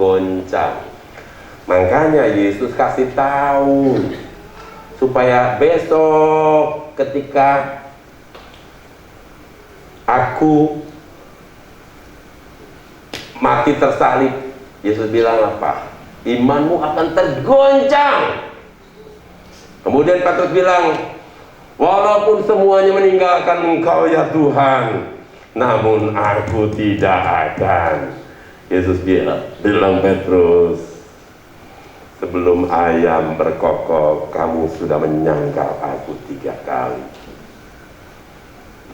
tergoncang. Makanya Yesus kasih tahu supaya besok ketika aku mati tersalib, Yesus bilang apa? Imanmu akan tergoncang. Kemudian Petrus bilang, walaupun semuanya meninggalkan Engkau ya Tuhan, namun aku tidak akan. Yesus bilang Petrus, sebelum ayam berkokok, kamu sudah menyangkal aku 3 kali.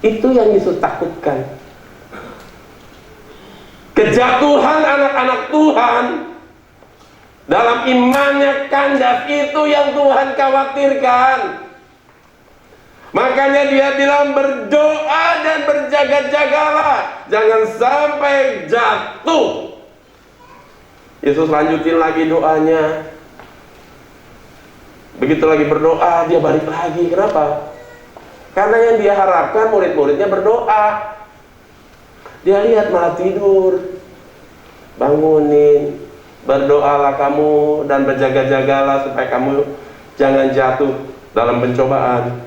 Itu yang Yesus takutkan. Kejatuhan anak-anak Tuhan dalam imannya kandas, itu yang Tuhan khawatirkan. Makanya dia bilang berdoa dan berjaga-jagalah, jangan sampai jatuh. Yesus lanjutin lagi doanya. Begitu lagi berdoa, dia balik lagi. Kenapa? Karena yang dia harapkan murid-muridnya berdoa. Dia lihat malah tidur. Bangunin, berdoalah kamu dan berjaga-jagalah supaya kamu jangan jatuh dalam pencobaan.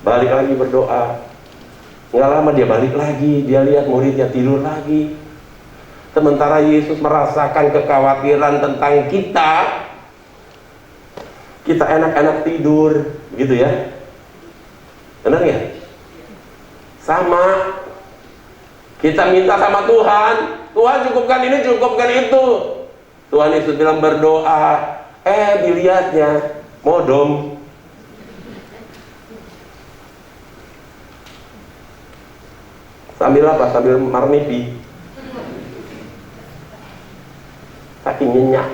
Balik lagi berdoa. Nggak lama dia balik lagi, dia lihat muridnya tidur lagi. Sementara Yesus merasakan kekhawatiran tentang kita enak-enak tidur, gitu ya. Benar ya? Sama. Kita minta sama Tuhan, Tuhan cukupkan ini, cukupkan itu. Tuhan Yesus bilang berdoa, dilihatnya modom. Sambil apa? Sambil marmipi. Saking nyenyak.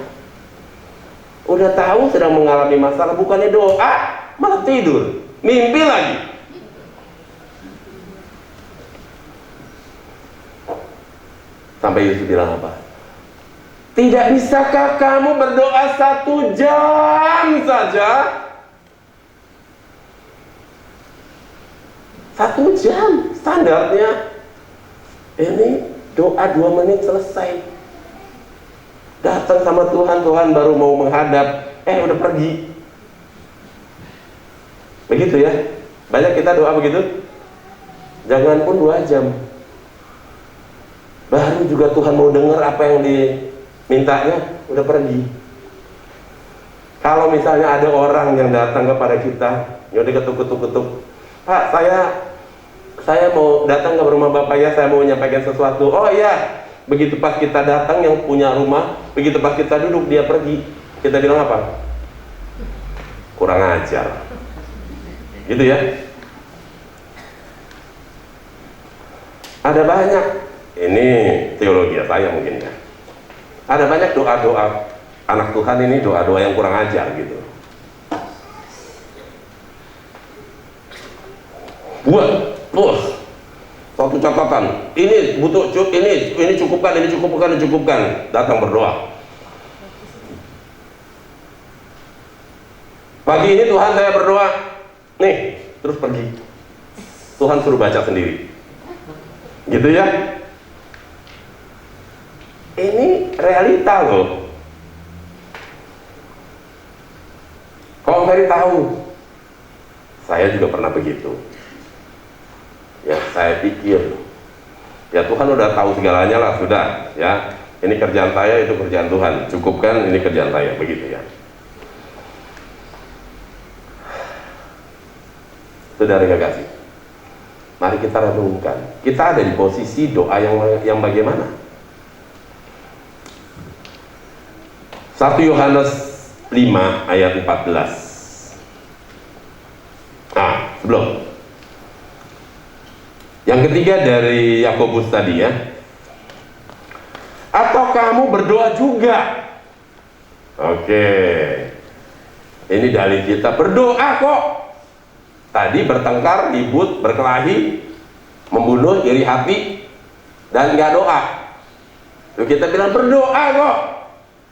Udah tahu sedang mengalami masalah, bukannya doa, malah tidur, mimpi lagi. Sampai Yesus bilang apa? Tidak bisakah kamu berdoa 1 jam saja? 1 jam standarnya. Ini doa 2 menit selesai. Datang sama Tuhan, Tuhan baru mau menghadap, udah pergi. Begitu ya. Banyak kita doa begitu. Jangan pun 2 jam. Baru juga Tuhan mau dengar apa yang dimintanya, udah pergi. Kalau misalnya ada orang yang datang kepada kita, yang udah ketuk-ketuk, Pak, saya mau datang ke rumah Bapak ya, saya mau menyampaikan sesuatu. Oh iya. Begitu pas kita datang yang punya rumah, begitu pas kita duduk dia pergi. Kita bilang apa? Kurang ajar. Gitu ya. Ada banyak, ini teologi saya mungkin ya. Ada banyak doa-doa anak Tuhan ini, doa-doa yang kurang ajar gitu. Buat, satu catatan, ini butuh ini cukupkan, datang berdoa. Pagi ini Tuhan saya berdoa, nih, terus pergi. Tuhan suruh baca sendiri. Gitu ya. Ini realita loh. Kalau Ferry tahu, saya juga pernah begitu. Ya, saya pikir, ya Tuhan udah tahu segalanya lah, sudah ya. Ini kerjaan saya, itu kerjaan Tuhan. Cukupkan, ini kerjaan saya, begitu ya. Saudara kekasih, mari kita renungkan. Kita ada di posisi doa yang bagaimana? 1 Yohanes 5 ayat 14. Sebelum. Yang ketiga dari Yakobus tadi ya. Atau kamu berdoa juga? Oke. Ini dalil kita berdoa kok. Tadi bertengkar, ribut, berkelahi, membunuh, iri hati, dan nggak doa. Lalu kita bilang berdoa kok.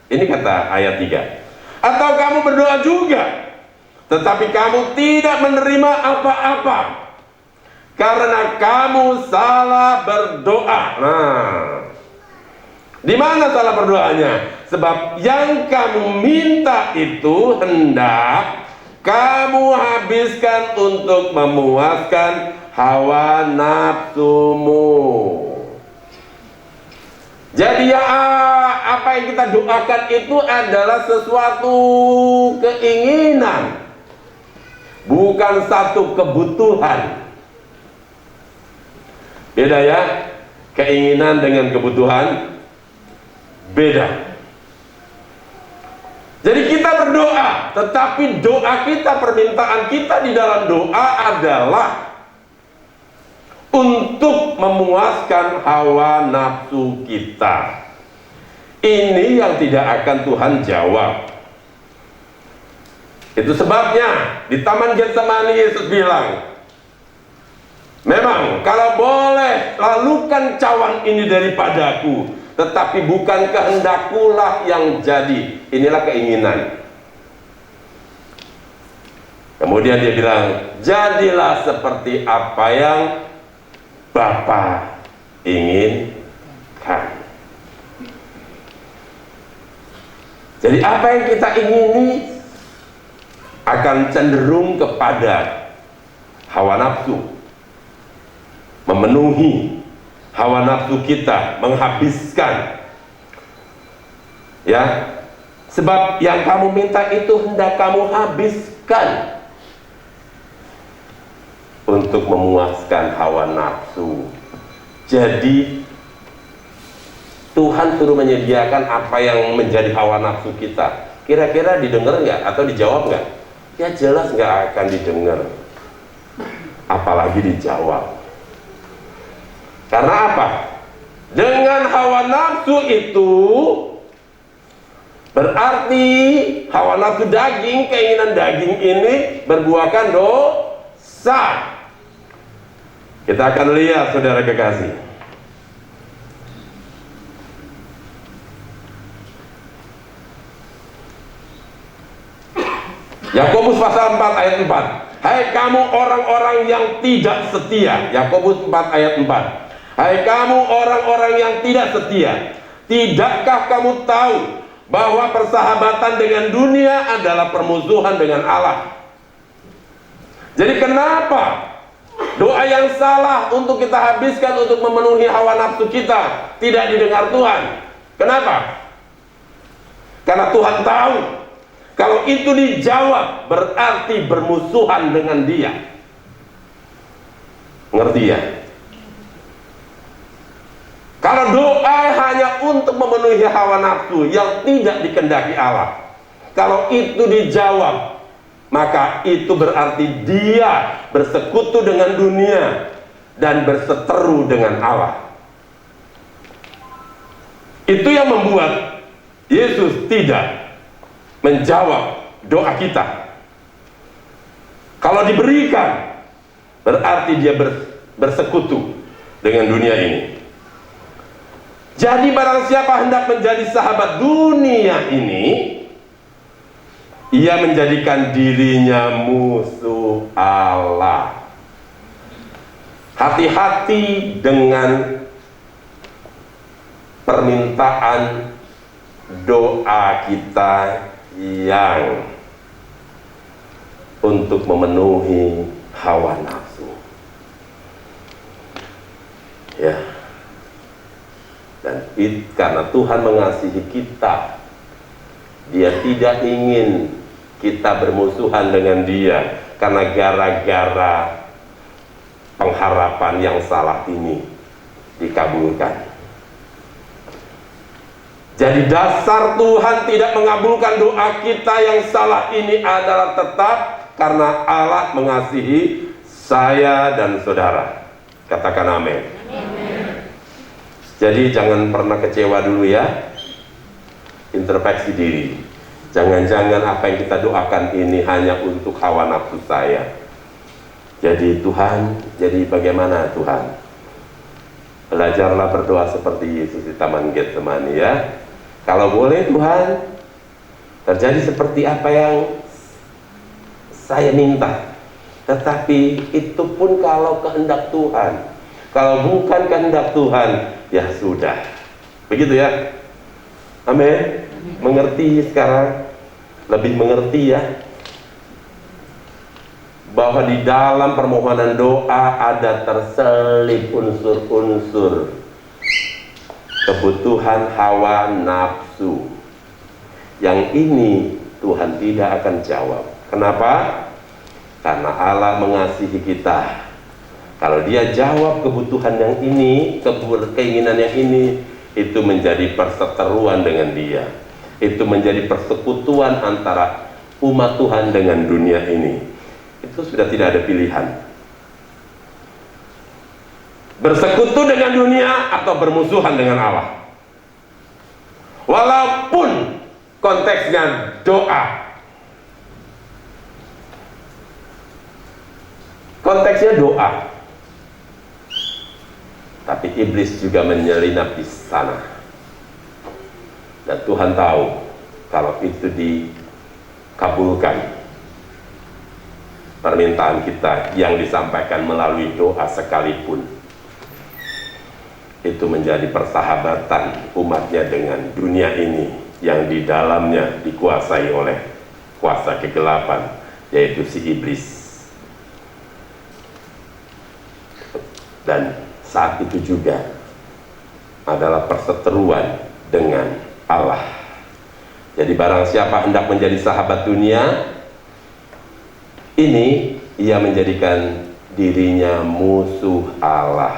Ini kata ayat 3. Atau kamu berdoa juga, tetapi kamu tidak menerima apa-apa karena kamu salah berdoa. Di mana salah berdoanya? Sebab yang kamu minta itu hendak kamu habiskan untuk memuaskan hawa nafsumu. Jadi ya, apa yang kita doakan itu adalah sesuatu keinginan, bukan satu kebutuhan. Beda ya, keinginan dengan kebutuhan beda. Jadi kita berdoa, tetapi doa kita, permintaan kita di dalam doa adalah untuk memuaskan hawa nafsu kita. Ini yang tidak akan Tuhan jawab. Itu sebabnya di Taman Getsemani Yesus bilang, memang kalau boleh lalukan cawan ini daripadaku, tetapi bukan kehendakkulah yang jadi. Inilah keinginan. Kemudian dia bilang, jadilah seperti apa yang Bapa inginkan. Jadi apa yang kita ingini akan cenderung kepada hawa nafsu, memenuhi hawa nafsu kita, menghabiskan. Ya, sebab yang kamu minta itu hendak kamu habiskan untuk memuaskan hawa nafsu. Jadi Tuhan suruh menyediakan apa yang menjadi hawa nafsu kita. Kira-kira didengar nggak atau dijawab nggak? Ya jelas nggak akan didengar, apalagi dijawab. Karena apa? Dengan hawa nafsu itu berarti hawa nafsu daging, keinginan daging ini berbuahkan dosa. Kita akan lihat, saudara kekasih. Yakobus pasal 4 ayat 4. Hai kamu orang-orang yang tidak setia. Yakobus 4 ayat 4. Hai kamu orang-orang yang tidak setia, tidakkah kamu tahu bahwa persahabatan dengan dunia adalah permusuhan dengan Allah? Jadi kenapa doa yang salah untuk kita habiskan untuk memenuhi hawa nafsu kita tidak didengar Tuhan? Kenapa? Karena Tuhan tahu kalau itu dijawab berarti bermusuhan dengan Dia. Ngerti ya? Kalau doa hanya untuk memenuhi hawa nafsu yang tidak dikehendaki Allah, kalau itu dijawab, maka itu berarti dia bersekutu dengan dunia dan berseteru dengan Allah. Itu yang membuat Yesus tidak menjawab doa kita. Kalau diberikan, berarti dia bersekutu dengan dunia ini. Jadi barang siapa hendak menjadi sahabat dunia ini, ia menjadikan dirinya musuh Allah. Hati-hati dengan permintaan doa kita yang untuk memenuhi hawa nafsu. Ya. Dan karena Tuhan mengasihi kita, Dia tidak ingin kita bermusuhan dengan Dia karena gara-gara pengharapan yang salah ini dikabulkan. Jadi dasar Tuhan tidak mengabulkan doa kita yang salah ini adalah tetap karena Allah mengasihi saya dan saudara. Katakan amin. Jadi jangan pernah kecewa dulu ya. Introspeksi diri. Jangan-jangan apa yang kita doakan ini hanya untuk hawa nafsu saya. Jadi Tuhan, jadi bagaimana Tuhan? Belajarlah berdoa seperti Yesus di Taman Getsemani ya. Kalau boleh Tuhan, terjadi seperti apa yang saya minta. Tetapi itu pun kalau kehendak Tuhan. Kalau bukan kehendak Tuhan, ya sudah. Begitu ya. Amin. Mengerti sekarang, lebih mengerti ya, bahwa di dalam permohonan doa ada terselip unsur-unsur kebutuhan hawa nafsu. Yang ini Tuhan tidak akan jawab. Kenapa? Karena Allah mengasihi kita. Kalau Dia jawab kebutuhan yang ini, keinginan yang ini, itu menjadi perseteruan dengan Dia. Itu menjadi persekutuan antara umat Tuhan dengan dunia ini. Itu sudah tidak ada pilihan. Bersekutu dengan dunia atau bermusuhan dengan Allah. Walaupun konteksnya doa. Konteksnya doa. Tapi iblis juga menyelinap di sana. Dan Tuhan tahu kalau itu dikabulkan, permintaan kita yang disampaikan melalui doa sekalipun, itu menjadi persahabatan umatnya dengan dunia ini yang di dalamnya dikuasai oleh kuasa kegelapan, yaitu si iblis. Dan saat itu juga adalah perseteruan dengan Allah. Jadi barang siapa hendak menjadi sahabat dunia, ini ia menjadikan dirinya musuh Allah.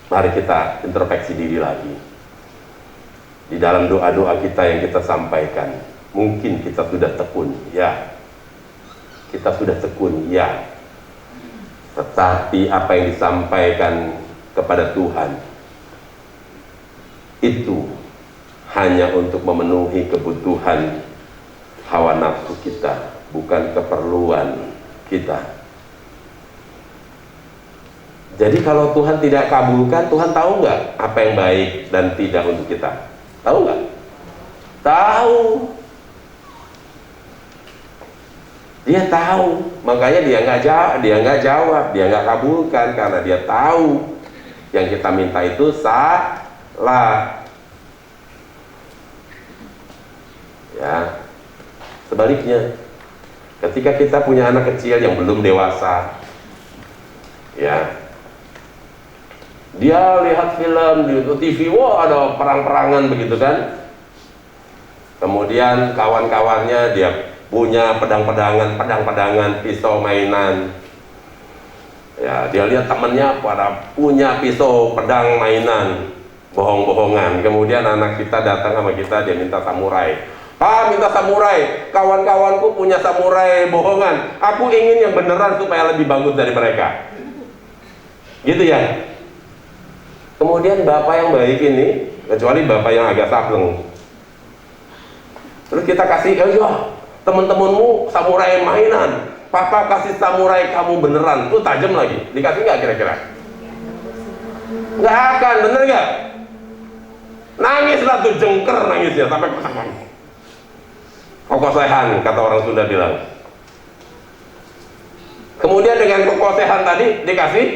Mari kita introspeksi diri lagi. Di dalam doa-doa kita yang kita sampaikan, mungkin kita sudah tekun, ya. Kita sudah tekun, ya. Tetapi apa yang disampaikan kepada Tuhan itu hanya untuk memenuhi kebutuhan hawa nafsu kita, bukan keperluan kita. Jadi kalau Tuhan tidak kabulkan, Tuhan tahu nggak apa yang baik dan tidak untuk kita? Tahu nggak? Tahu. Dia tahu, makanya dia nggak jawab, dia nggak kabulkan karena dia tahu yang kita minta itu salah. Ya, sebaliknya, ketika kita punya anak kecil yang belum dewasa, ya, dia lihat film di TV, wah ada perang-perangan begitu kan. Kemudian kawan-kawannya dia punya pedang-pedangan, pisau mainan. Ya, dia lihat temannya pada punya pisau, pedang mainan, bohong-bohongan. Kemudian anak kita datang sama kita, dia minta samurai. Pak, minta samurai. Kawan-kawanku punya samurai bohongan. Aku ingin yang beneran supaya lebih bagus dari mereka. Gitu ya. Kemudian bapak yang baik ini, kecuali bapak yang agak sableng, terus kita kasih, ayo teman-temanmu samurai mainan, papa kasih samurai kamu beneran, tuh tajam lagi, dikasih nggak kira-kira? Nggak akan, bener nggak? Nangis lah tuh, jengker nangisnya sampai kosakan. Kokosehan kata orang Sunda bilang. Kemudian dengan kokosehan tadi dikasih,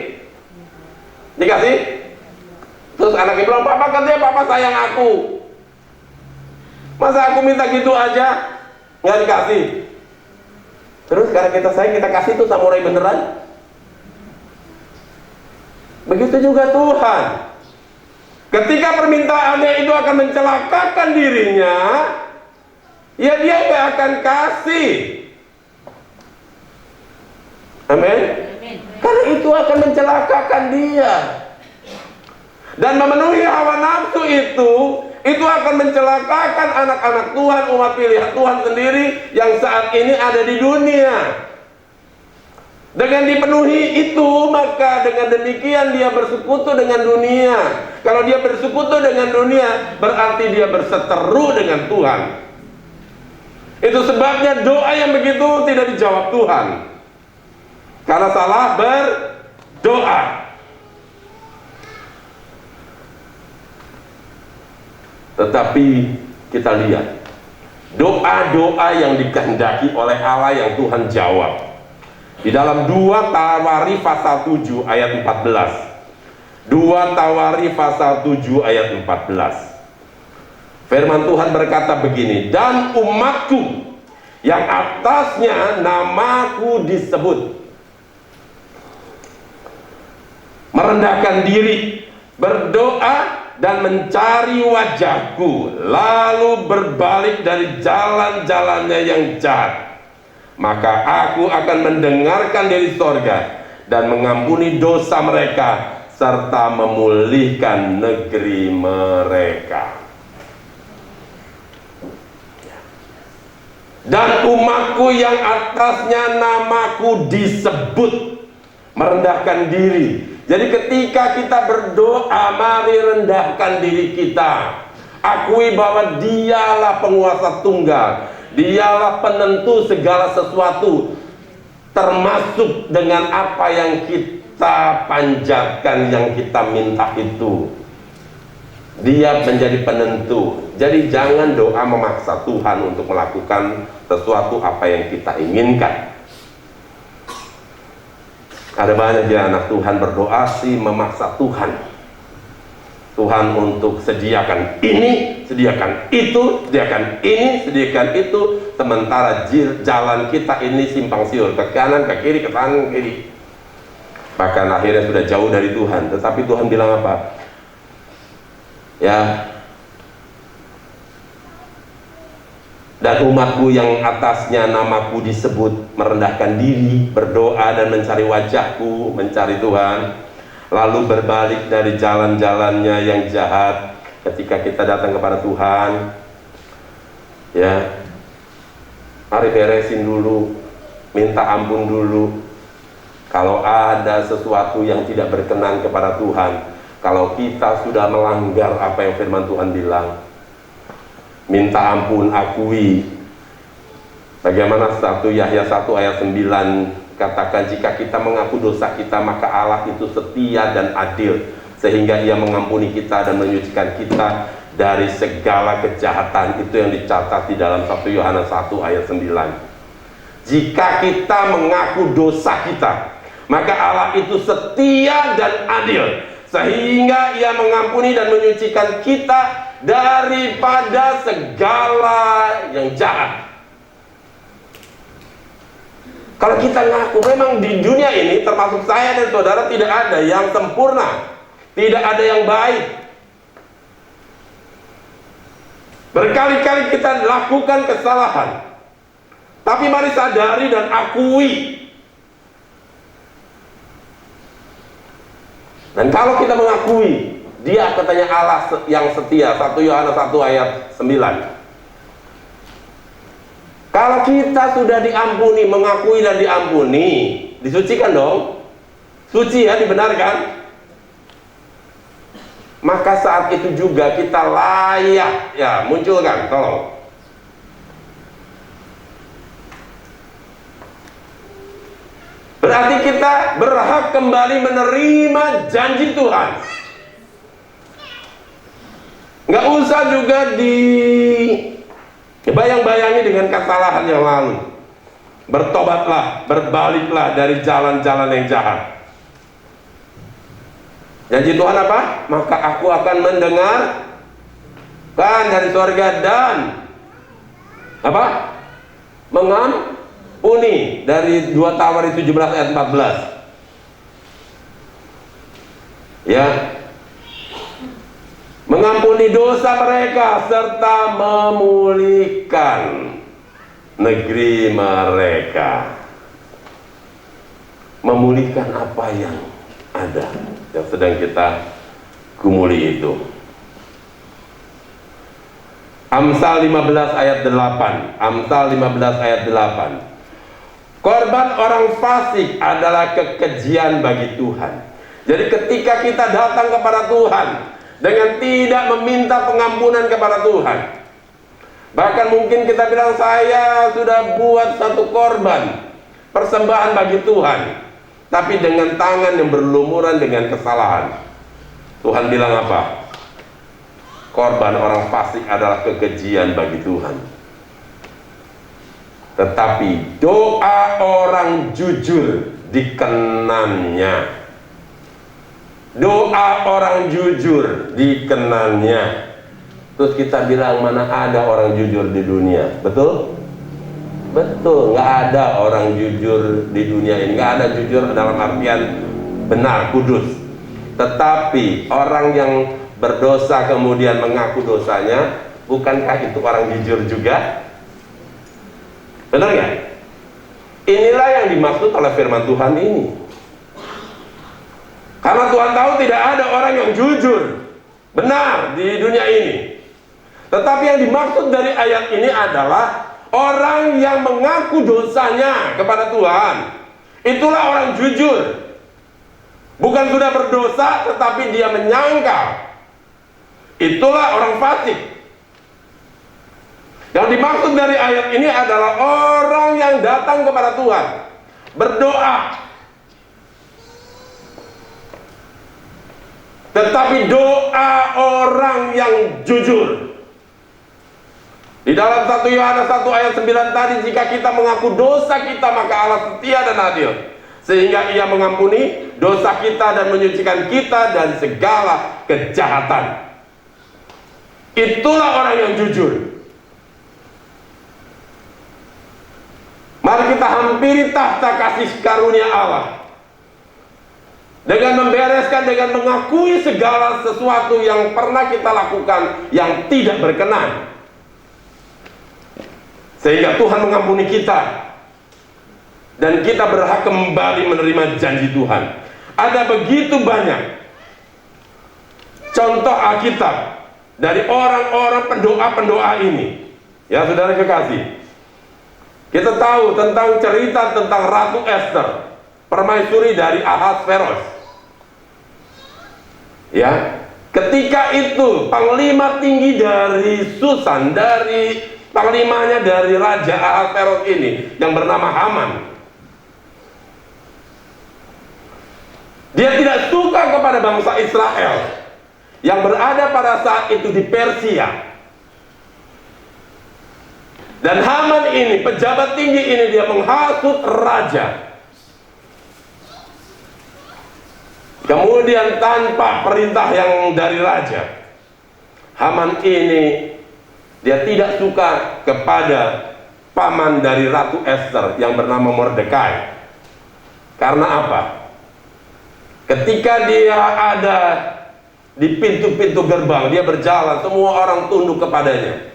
terus anaknya bilang, papa katanya papa sayang aku, masa aku minta gitu aja nggak dikasih. Terus karena kita sayang, kita kasih tuh samurai beneran. Begitu juga Tuhan, ketika permintaannya itu akan mencelakakan dirinya, ya dia nggak akan kasih. Amin. Karena itu akan mencelakakan dia. Dan memenuhi hawa nafsu itu akan mencelakakan anak-anak Tuhan, umat pilihan Tuhan sendiri yang saat ini ada di dunia. Dengan dipenuhi itu, maka dengan demikian dia bersekutu dengan dunia. Kalau dia bersekutu dengan dunia, berarti dia berseteru dengan Tuhan. Itu sebabnya doa yang begitu tidak dijawab Tuhan, karena salah berdoa. Tetapi kita lihat doa-doa yang dikehendaki oleh Allah yang Tuhan jawab. Di dalam 2 Tawarikh pasal 7 ayat 14. 2 Tawari pasal 7 ayat 14. Firman Tuhan berkata begini, dan umatku yang atasnya namaku disebut merendahkan diri, berdoa dan mencari wajahku, lalu berbalik dari jalan-jalannya yang jahat, maka aku akan mendengarkan dari sorga dan mengampuni dosa mereka serta memulihkan negeri mereka. Dan umatku yang atasnya namaku disebut merendahkan diri. Jadi ketika kita berdoa, mari rendahkan diri kita. Akui bahwa dialah penguasa tunggal, dialah penentu segala sesuatu, termasuk dengan apa yang kita panjatkan, yang kita minta itu. Dia menjadi penentu. Jadi jangan doa memaksa Tuhan untuk melakukan sesuatu apa yang kita inginkan. Ada banyak ya anak Tuhan berdoa sih memaksa Tuhan. Tuhan untuk sediakan ini, sediakan itu, sediakan ini, sediakan itu. Sementara jalan kita ini simpang siur, ke kanan, ke kiri, ke kanan, ke kiri. Bahkan akhirnya sudah jauh dari Tuhan. Tetapi Tuhan bilang apa? Ya, dan umatku yang atasnya namaku disebut merendahkan diri, berdoa dan mencari wajahku, mencari Tuhan, lalu berbalik dari jalan-jalannya yang jahat. Ketika kita datang kepada Tuhan, ya, mari beresin dulu, minta ampun dulu. Kalau ada sesuatu yang tidak berkenan kepada Tuhan, kalau kita sudah melanggar apa yang firman Tuhan bilang, minta ampun, akui. Bagaimana 1 Yahya 1 ayat 9 katakan, jika kita mengaku dosa kita, maka Allah itu setia dan adil, sehingga Ia mengampuni kita dan menyucikan kita dari segala kejahatan. Itu yang dicatat di dalam 1 Yohanes 1 ayat 9. Jika kita mengaku dosa kita, maka Allah itu setia dan adil, sehingga Ia mengampuni dan menyucikan kita daripada segala yang jahat. Kalau kita ngaku, memang di dunia ini termasuk saya dan saudara tidak ada yang sempurna, tidak ada yang baik. Berkali-kali kita lakukan kesalahan, tapi mari sadari dan akui. Dan kalau kita mengakui, Dia katanya Allah yang setia, 1 Yohanes 1 ayat 9. Kalau kita sudah diampuni, mengakui dan diampuni, disucikan dong, suci ya, dibenarkan, maka saat itu juga kita layak, ya, munculkan, tolong. Berarti kita berhak kembali menerima janji Tuhan. Nggak usah juga dibayang-bayangi dengan kesalahan yang lalu. Bertobatlah, berbaliklah dari jalan-jalan yang jahat. Janji Tuhan apa? Maka aku akan mendengarkan dari surga dan apa? Mengampuni, dari 2 Tawari 17 ayat 14. Ya. Mengampuni dosa mereka serta memulihkan negeri mereka. Memulihkan apa yang ada, yang sedang kita gumuli itu. Amsal 15 ayat 8. Amsal 15 ayat 8. Korban orang fasik adalah kekejian bagi Tuhan. Jadi ketika kita datang kepada Tuhan dengan tidak meminta pengampunan kepada Tuhan, bahkan mungkin kita bilang, saya sudah buat satu korban persembahan bagi Tuhan, tapi dengan tangan yang berlumuran dengan kesalahan. Tuhan bilang apa? Korban orang fasik adalah kekejian bagi Tuhan. Tetapi doa orang jujur dikenannya. Doa orang jujur dikenalnya. Terus kita bilang, mana ada orang jujur di dunia? Betul? Betul, nggak ada orang jujur di dunia ini. Nggak ada jujur dalam artian benar, kudus. Tetapi orang yang berdosa kemudian mengaku dosanya, bukankah itu orang jujur juga? Benar nggak? Inilah yang dimaksud oleh firman Tuhan ini. Karena Tuhan tahu tidak ada orang yang jujur, benar di dunia ini. Tetapi yang dimaksud dari ayat ini adalah orang yang mengaku dosanya kepada Tuhan. Itulah orang jujur. Bukan sudah berdosa, tetapi dia menyangkal. Itulah orang fasik. Yang dimaksud dari ayat ini adalah orang yang datang kepada Tuhan, berdoa, tetapi doa orang yang jujur. Di dalam 1 Yohanes 1 ayat 9 tadi, jika kita mengaku dosa kita, maka Allah setia dan adil, sehingga Ia mengampuni dosa kita dan menyucikan kita dari segala kejahatan. Itulah orang yang jujur. Mari kita hampiri tahta kasih karunia Allah dengan membereskan, dengan mengakui segala sesuatu yang pernah kita lakukan yang tidak berkenan, sehingga Tuhan mengampuni kita dan kita berhak kembali menerima janji Tuhan. Ada begitu banyak contoh Alkitab dari orang-orang pendoa-pendoa ini. Ya saudara kekasih, kita tahu tentang cerita tentang Ratu Esther, permaisuri dari Ahasveros. Ya, ketika itu panglima tinggi dari Susan, dari panglimanya dari Raja Ahasveros ini yang bernama Haman, dia tidak suka kepada bangsa Israel yang berada pada saat itu di Persia. Dan Haman ini, pejabat tinggi ini, dia menghasut raja. Kemudian tanpa perintah yang dari raja, Haman ini dia tidak suka kepada paman dari Ratu Esther yang bernama Mordekai. Karena apa? Ketika dia ada di pintu-pintu gerbang, dia berjalan, semua orang tunduk kepadanya.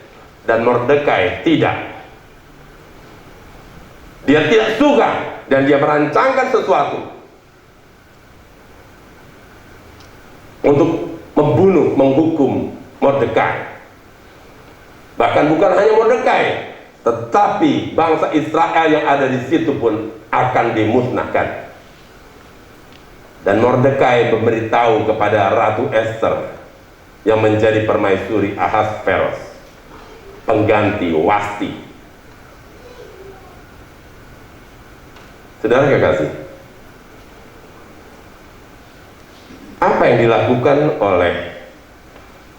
Dan Mordekai tidak. Dia tidak suka dan dia merancangkan sesuatu untuk membunuh, menghukum Mordekai. Bahkan bukan hanya Mordekai, tetapi bangsa Israel yang ada di situ pun akan dimusnahkan. Dan Mordekai memberitahu kepada Ratu Esther yang menjadi permaisuri Ahasveros, pengganti Wasti. Saudara kekasih, apa yang dilakukan oleh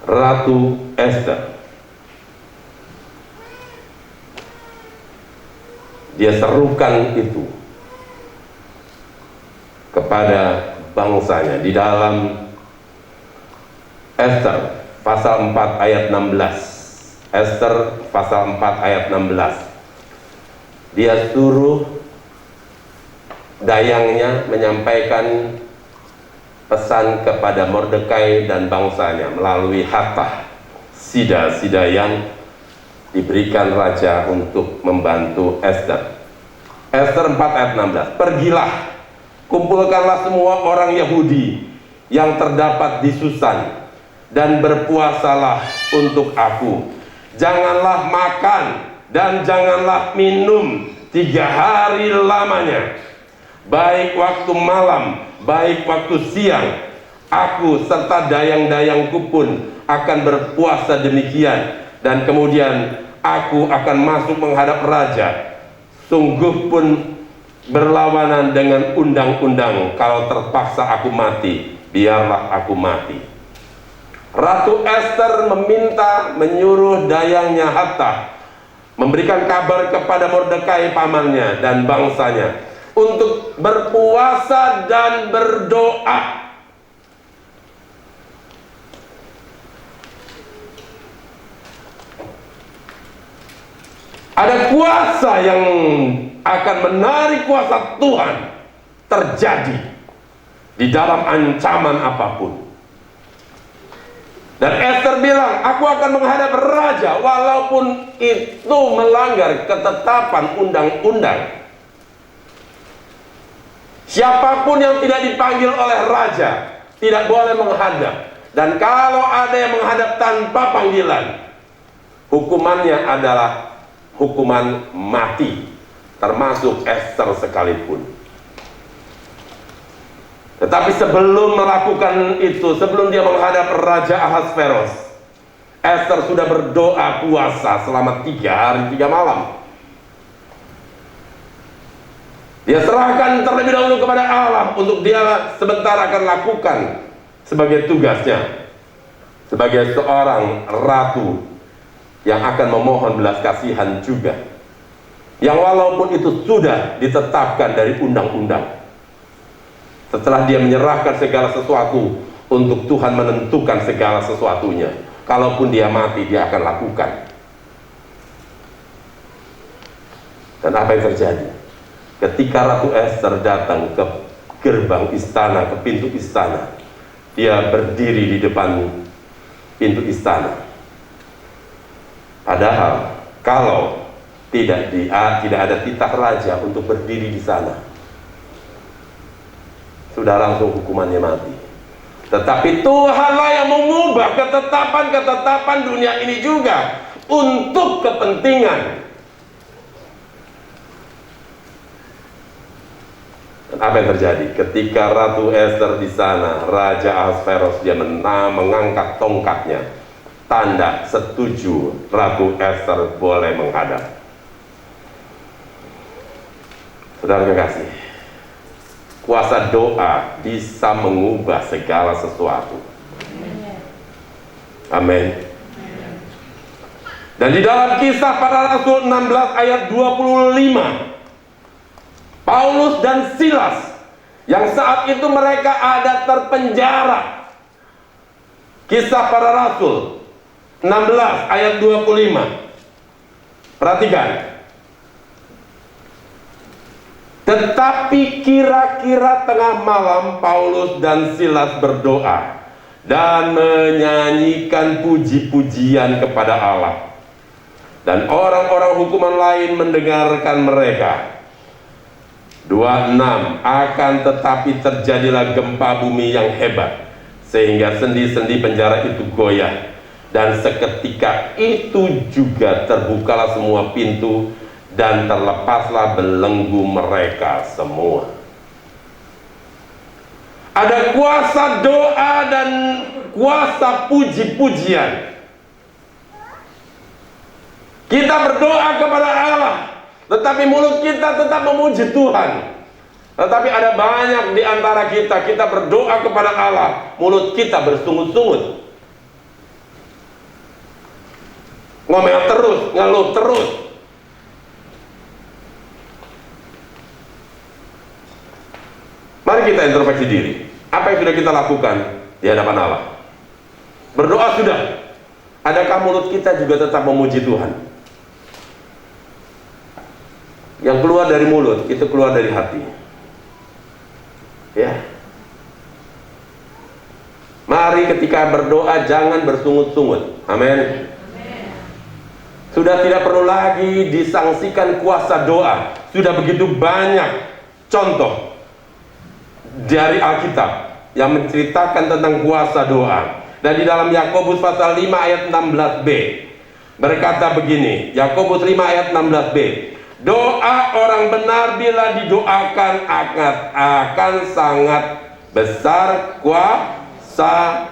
Ratu Esther? Dia serukan itu kepada bangsanya di dalam Esther pasal 4 ayat 16. Esther pasal 4 ayat 16. Dia suruh dayangnya menyampaikan pesan kepada Mordekai dan bangsanya melalui Hattah, sida-sida yang diberikan raja untuk membantu Esther. Esther 4 ayat 16. Pergilah, kumpulkanlah semua orang Yahudi yang terdapat di Susan dan berpuasalah untuk aku. Janganlah makan dan janganlah minum 3 hari lamanya, baik waktu malam, baik waktu siang. Aku serta dayang-dayangku pun akan berpuasa demikian. Dan kemudian aku akan masuk menghadap raja, sungguh pun berlawanan dengan undang-undang. Kalau terpaksa aku mati, biarlah aku mati. Ratu Esther menyuruh dayangnya Hattah memberikan kabar kepada Mordekai pamannya dan bangsanya untuk berpuasa dan berdoa. Ada kuasa yang akan menarik kuasa Tuhan terjadi di dalam ancaman apapun. Dan Esther bilang, aku akan menghadap raja walaupun itu melanggar ketetapan undang-undang. Siapapun yang tidak dipanggil oleh raja tidak boleh menghadap. Dan kalau ada yang menghadap tanpa panggilan, hukumannya adalah hukuman mati, termasuk Esther sekalipun. Tetapi sebelum melakukan itu, sebelum dia menghadap Raja Ahasveros, Esther sudah berdoa puasa selama 3 hari 3 malam. Dia serahkan terlebih dahulu kepada Allah untuk dia sebentar akan lakukan sebagai tugasnya sebagai seorang ratu yang akan memohon belas kasihan juga, yang walaupun itu sudah ditetapkan dari undang-undang. Setelah dia menyerahkan segala sesuatu untuk Tuhan menentukan segala sesuatunya, kalaupun dia mati dia akan lakukan. Dan apa yang terjadi ketika Ratu Esther datang ke gerbang istana, ke pintu istana? Dia berdiri di depan pintu istana. Padahal kalau tidak ada titah raja untuk berdiri di sana, sudah langsung hukumannya mati. Tetapi Tuhanlah yang mengubah ketetapan-ketetapan dunia ini juga untuk kepentingan. Dan apa yang terjadi ketika Ratu Esther di sana? Raja Ahasveros dia mengangkat tongkatnya, tanda setuju Ratu Esther boleh menghadap. Saudara kekasih, kuasa doa bisa mengubah segala sesuatu. Amin. Dan di dalam Kisah Para Rasul 16 ayat 25, Paulus dan Silas yang saat itu mereka ada terpenjara. Kisah Para Rasul 16 ayat 25. Perhatikan. Tetapi kira-kira tengah malam Paulus dan Silas berdoa dan menyanyikan puji-pujian kepada Allah. Dan orang-orang hukuman lain mendengarkan mereka. 26. Akan tetapi terjadilah gempa bumi yang hebat, sehingga sendi-sendi penjara itu goyah. Dan seketika itu juga terbukalah semua pintu dan terlepaslah belenggu mereka semua. Ada kuasa doa dan kuasa puji-pujian. Kita berdoa kepada Allah, tetapi mulut kita tetap memuji Tuhan. Tetapi ada banyak di antara kita berdoa kepada Allah, mulut kita bersungut-sungut, ngomel terus, ngeluh terus. Mari kita introspeksi diri. Apa yang sudah kita lakukan di hadapan Allah? Berdoa sudah. Adakah mulut kita juga tetap memuji Tuhan? Yang keluar dari mulut itu keluar dari hati. Ya. Mari ketika berdoa jangan bersungut-sungut. Amin. Sudah tidak perlu lagi disangsikan kuasa doa. Sudah begitu banyak contoh dari Alkitab yang menceritakan tentang kuasa doa. Dan di dalam Yakobus pasal 5 ayat 16b berkata begini, Yakobus 5 ayat 16b, doa orang benar bila didoakan akan sangat besar kuasanya.